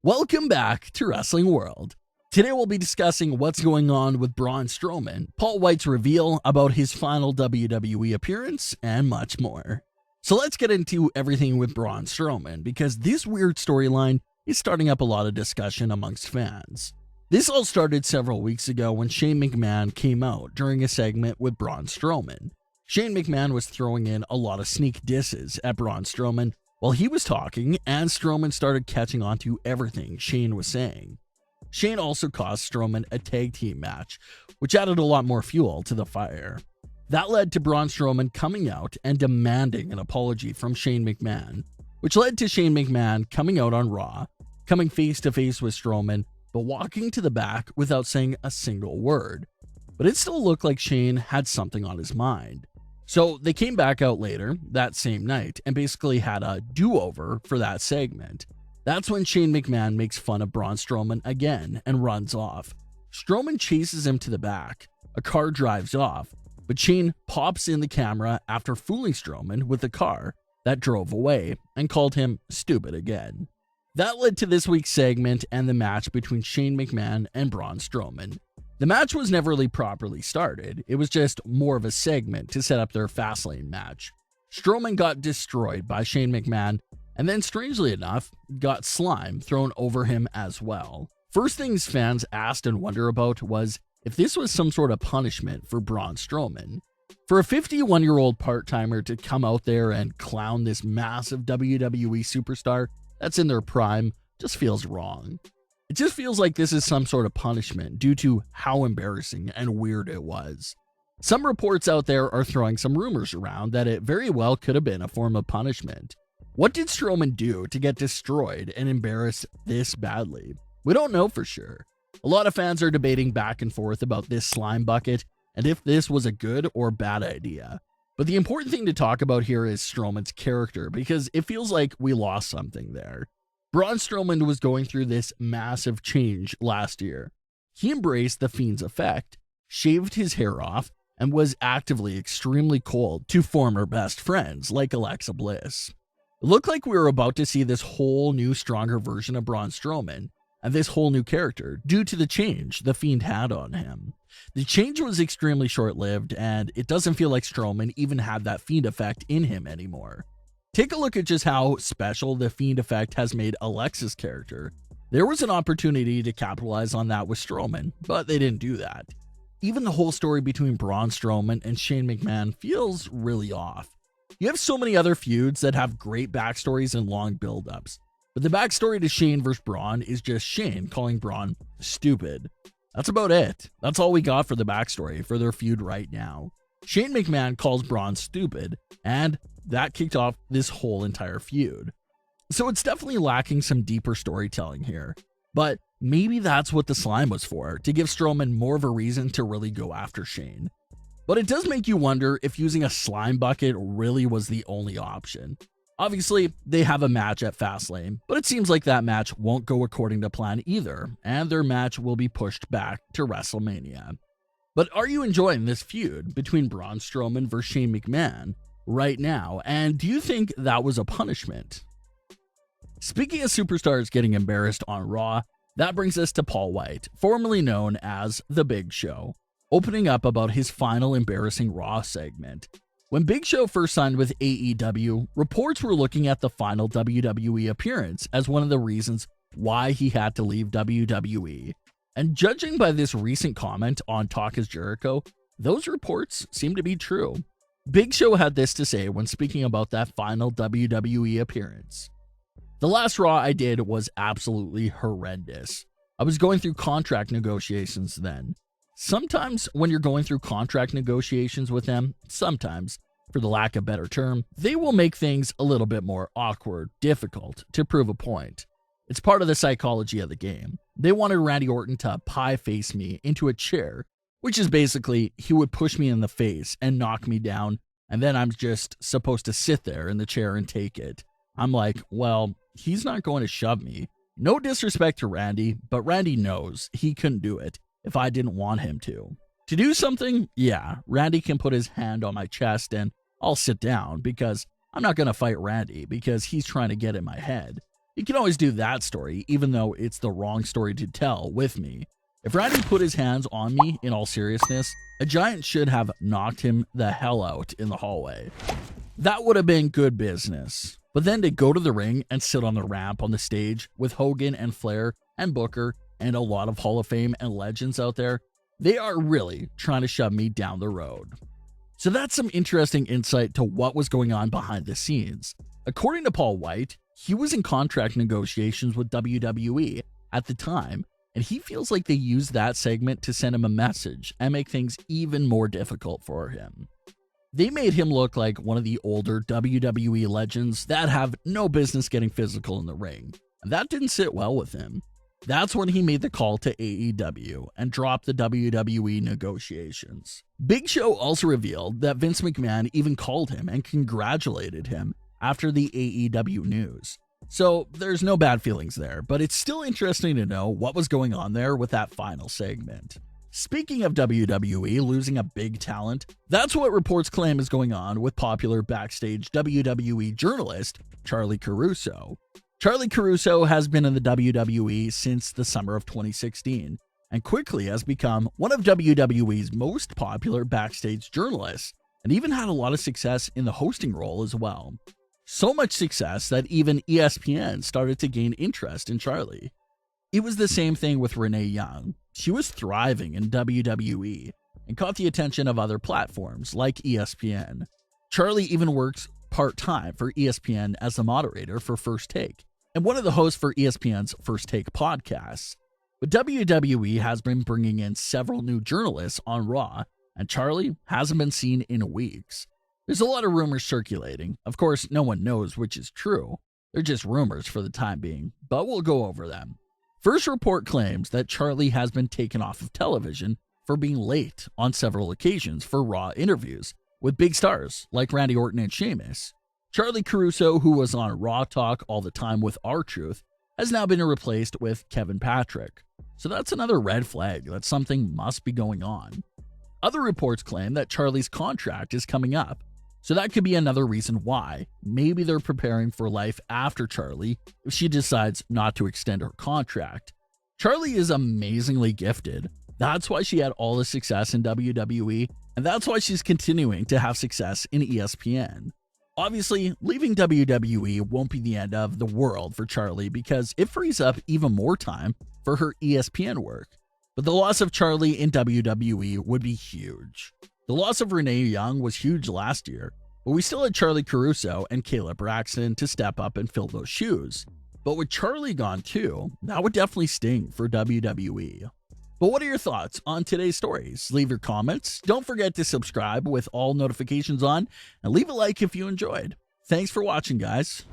Welcome back to Wrestling World. Today we'll be discussing what's going on with Braun Strowman, Paul Wight's reveal about his final WWE appearance, and much more. So let's get into everything with Braun Strowman, because this weird storyline is starting up a lot of discussion amongst fans. This all started several weeks ago when Shane McMahon came out during a segment with Braun Strowman. Shane McMahon was throwing in a lot of sneak disses at Braun Strowman while he was talking, and Strowman started catching on to everything Shane was saying. Shane also cost Strowman a tag team match, which added a lot more fuel to the fire. That led to Braun Strowman coming out and demanding an apology from Shane McMahon, which led to Shane McMahon coming out on Raw, coming face to face with Strowman, but walking to the back without saying a single word. But it still looked like Shane had something on his mind. So they came back out later that same night and basically had a do-over for that segment. That's when Shane McMahon makes fun of Braun Strowman again and runs off. Strowman chases him to the back. A car drives off, but Shane pops in the camera after fooling Strowman with the car that drove away and called him stupid again. That led to this week's segment and the match between Shane McMahon and Braun Strowman. The match was never really properly started. It was just more of a segment to set up their Fastlane match. Strowman got destroyed by Shane McMahon, and then strangely enough, got slime thrown over him as well. First things fans asked and wondered about was if this was some sort of punishment for Braun Strowman. For a 51-year-old part-timer to come out there and clown this massive WWE superstar that's in their prime just feels wrong. It just feels like this is some sort of punishment due to how embarrassing and weird it was. Some reports out there are throwing some rumors around that it very well could have been a form of punishment. What did Strowman do to get destroyed and embarrassed this badly? We don't know for sure. A lot of fans are debating back and forth about this slime bucket and if this was a good or bad idea. But the important thing to talk about here is Strowman's character, because it feels like we lost something there. Braun Strowman was going through this massive change last year. He embraced the Fiend's effect, shaved his hair off, and was actively extremely cold to former best friends like Alexa Bliss. It looked like we were about to see this whole new stronger version of Braun Strowman and this whole new character due to the change the Fiend had on him. The change was extremely short-lived, and it doesn't feel like Strowman even had that Fiend effect in him anymore. Take a look at just how special the Fiend effect has made Alexa's character. There was an opportunity to capitalize on that with Strowman, but they didn't do that. Even the whole story between Braun Strowman and Shane McMahon feels really off. You have so many other feuds that have great backstories and long build-ups, but the backstory to Shane vs. Braun is just Shane calling Braun stupid. That's about it. That's all we got for the backstory for their feud right now. Shane McMahon calls Braun stupid, and that kicked off this whole entire feud. So it's definitely lacking some deeper storytelling here, but maybe that's what the slime was for, to give Strowman more of a reason to really go after Shane. But it does make you wonder if using a slime bucket really was the only option. Obviously, they have a match at Fastlane, but it seems like that match won't go according to plan either, and their match will be pushed back to WrestleMania. But are you enjoying this feud between Braun Strowman vs. Shane McMahon right now, and do you think that was a punishment? Speaking of superstars getting embarrassed on Raw, that brings us to Paul Wight, formerly known as The Big Show, opening up about his final embarrassing Raw segment. When Big Show first signed with AEW, reports were looking at the final WWE appearance as one of the reasons why he had to leave WWE. And judging by this recent comment on Talk is Jericho, those reports seem to be true. Big Show had this to say when speaking about that final WWE appearance. The last Raw I did was absolutely horrendous. I was going through contract negotiations then. Sometimes when you're going through contract negotiations with them, sometimes, for the lack of a better term, they will make things a little bit more awkward, difficult to prove a point. It's part of the psychology of the game. They wanted Randy Orton to pie face me into a chair, which is basically he would push me in the face and knock me down, and then I'm just supposed to sit there in the chair and take it. I'm like, well, he's not going to shove me. No disrespect to Randy, but Randy knows he couldn't do it if I didn't want him to. To do something, yeah, Randy can put his hand on my chest and I'll sit down because I'm not going to fight Randy because he's trying to get in my head. You can always do that story, even though it's the wrong story to tell, with me. If Randy put his hands on me, in all seriousness, a giant should have knocked him the hell out in the hallway. That would have been good business. But then to go to the ring and sit on the ramp on the stage with Hogan and Flair and Booker and a lot of Hall of Fame and legends out there, they are really trying to shove me down the road. So that's some interesting insight to what was going on behind the scenes. According to Paul Wight, he was in contract negotiations with WWE at the time, and he feels like they used that segment to send him a message and make things even more difficult for him. They made him look like one of the older WWE legends that have no business getting physical in the ring, and that didn't sit well with him. That's when he made the call to AEW and dropped the WWE negotiations. Big Show also revealed that Vince McMahon even called him and congratulated him after the AEW news. So there's no bad feelings there, but it's still interesting to know what was going on there with that final segment. Speaking of WWE losing a big talent, that's what reports claim is going on with popular backstage WWE journalist Charly Caruso. Charly Caruso has been in the WWE since the summer of 2016 and quickly has become one of WWE's most popular backstage journalists and even had a lot of success in the hosting role as well. So much success that even ESPN started to gain interest in Charly. It was the same thing with Renee Young. She was thriving in WWE and caught the attention of other platforms like ESPN. Charly even works part-time for ESPN as a moderator for First Take and one of the hosts for ESPN's First Take podcasts. But WWE has been bringing in several new journalists on Raw, and Charly hasn't been seen in weeks. There's a lot of rumors circulating. Of course, no one knows which is true. They're just rumors for the time being, but we'll go over them. First report claims that Charly has been taken off of television for being late on several occasions for Raw interviews with big stars like Randy Orton and Sheamus. Charly Caruso, who was on Raw Talk all the time with R-Truth, has now been replaced with Kevin Patrick. So that's another red flag that something must be going on. Other reports claim that Charly's contract is coming up, so that could be another reason why. Maybe they're preparing for life after Charly if she decides not to extend her contract. Charly is amazingly gifted. That's why she had all the success in WWE, and that's why she's continuing to have success in ESPN. Obviously, leaving WWE won't be the end of the world for Charly because it frees up even more time for her ESPN work. But the loss of Charly in WWE would be huge. The loss of Renee Young was huge last year, but we still had Charly Caruso and Kayla Braxton to step up and fill those shoes. But with Charly gone too, that would definitely sting for WWE. But what are your thoughts on today's stories? Leave your comments. Don't forget to subscribe with all notifications on and leave a like if you enjoyed. Thanks for watching, guys.